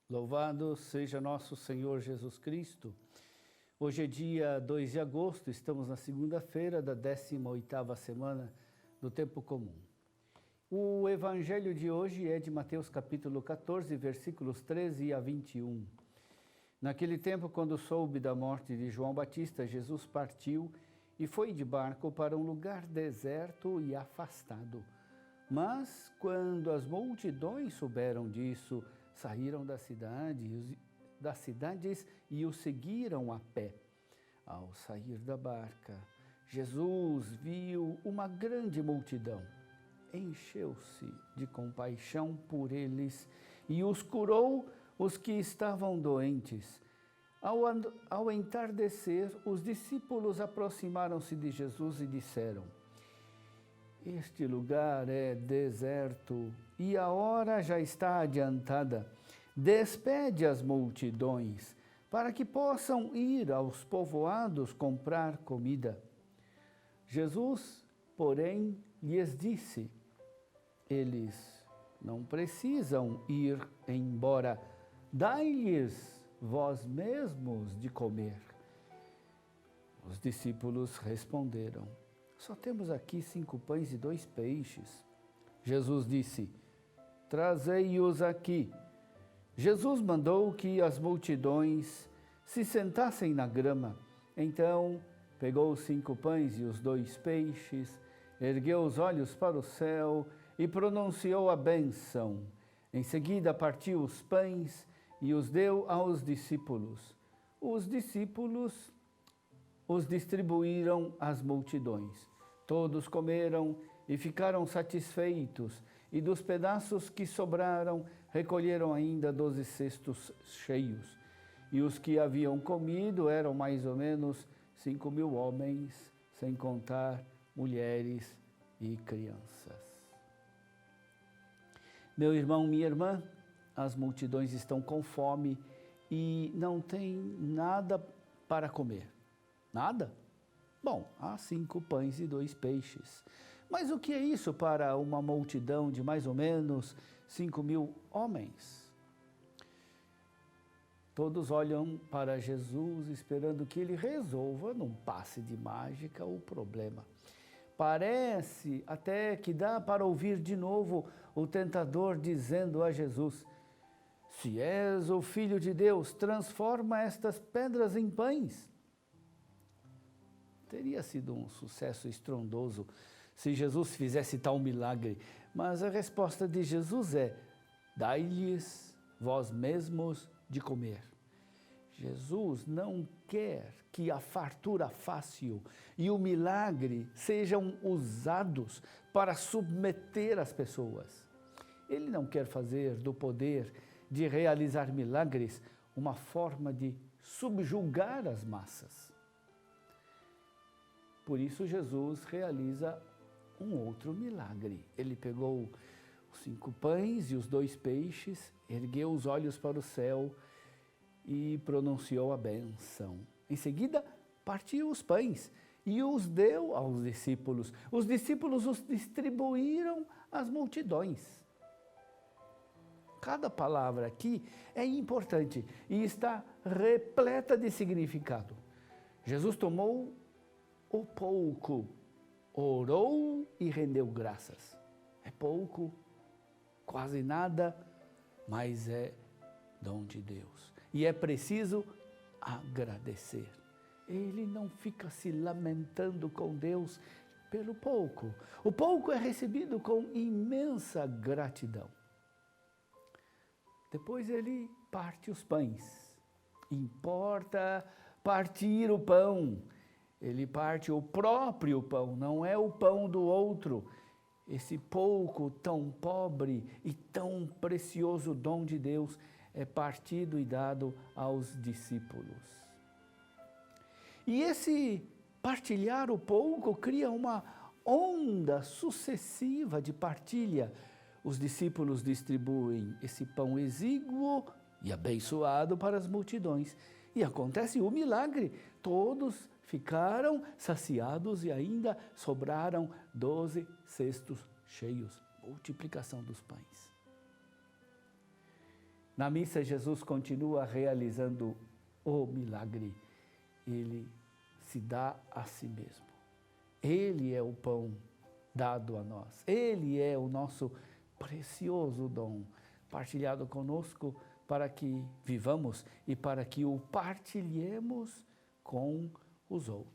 Louvado seja nosso Senhor Jesus Cristo. Hoje é dia 2 de agosto, estamos na segunda-feira da 18ª semana do Tempo Comum. O evangelho de hoje é de Mateus capítulo 14, versículos 13 a 21. Naquele tempo, quando soube da morte de João Batista, Jesus partiu e foi de barco para um lugar deserto e afastado. Mas, quando as multidões souberam disso, saíram das cidades e o seguiram a pé. Ao sair da barca, Jesus viu uma grande multidão. Encheu-se de compaixão por eles e os curou os que estavam doentes. Ao entardecer, os discípulos aproximaram-se de Jesus e disseram: "Este lugar é deserto e a hora já está adiantada. Despede as multidões para que possam ir aos povoados comprar comida." Jesus, porém, lhes disse: "Eles não precisam ir embora. Dai-lhes vós mesmos de comer." Os discípulos responderam: "Só temos aqui 5 pães e 2 peixes." Jesus disse: "Trazei-os aqui." Jesus mandou que as multidões se sentassem na grama. Então, pegou os 5 pães e os 2 peixes, ergueu os olhos para o céu e pronunciou a bênção. Em seguida, partiu os pães e os deu aos discípulos. Os discípulos os distribuíram às multidões. Todos comeram e ficaram satisfeitos, e dos pedaços que sobraram, recolheram ainda 12 cestos cheios. E os que haviam comido eram mais ou menos 5.000 homens, sem contar mulheres e crianças. Meu irmão, minha irmã, as multidões estão com fome e não têm nada para comer. Nada? Bom, há 5 pães e 2 peixes. Mas o que é isso para uma multidão de mais ou menos 5.000 homens? Todos olham para Jesus esperando que ele resolva, num passe de mágica, o problema. Parece até que dá para ouvir de novo o tentador dizendo a Jesus: "Se és o Filho de Deus, transforma estas pedras em pães." Teria sido um sucesso estrondoso se Jesus fizesse tal milagre, mas a resposta de Jesus é: "Dai-lhes vós mesmos de comer." Jesus não quer que a fartura fácil e o milagre sejam usados para submeter as pessoas. Ele não quer fazer do poder de realizar milagres uma forma de subjugar as massas. Por isso, Jesus realiza um outro milagre. Ele pegou os 5 pães e os 2 peixes, ergueu os olhos para o céu e pronunciou a bênção. Em seguida, partiu os pães e os deu aos discípulos. Os discípulos os distribuíram às multidões. Cada palavra aqui é importante e está repleta de significado. Jesus tomou o pouco, orou e rendeu graças. É pouco, quase nada, mas é dom de Deus. E é preciso agradecer. Ele não fica se lamentando com Deus pelo pouco. O pouco é recebido com imensa gratidão. Depois ele parte os pães. Importa partir o pão. Ele parte o próprio pão, não é o pão do outro. Esse pouco tão pobre e tão precioso dom de Deus é partido e dado aos discípulos. E esse partilhar o pouco cria uma onda sucessiva de partilha. Os discípulos distribuem esse pão exíguo e abençoado para as multidões. E acontece o milagre, todos ficaram saciados e ainda sobraram 12 cestos cheios. Multiplicação dos pães. Na missa, Jesus continua realizando o milagre. Ele se dá a si mesmo. Ele é o pão dado a nós. Ele é o nosso precioso dom, partilhado conosco para que vivamos e para que o partilhemos com os outros.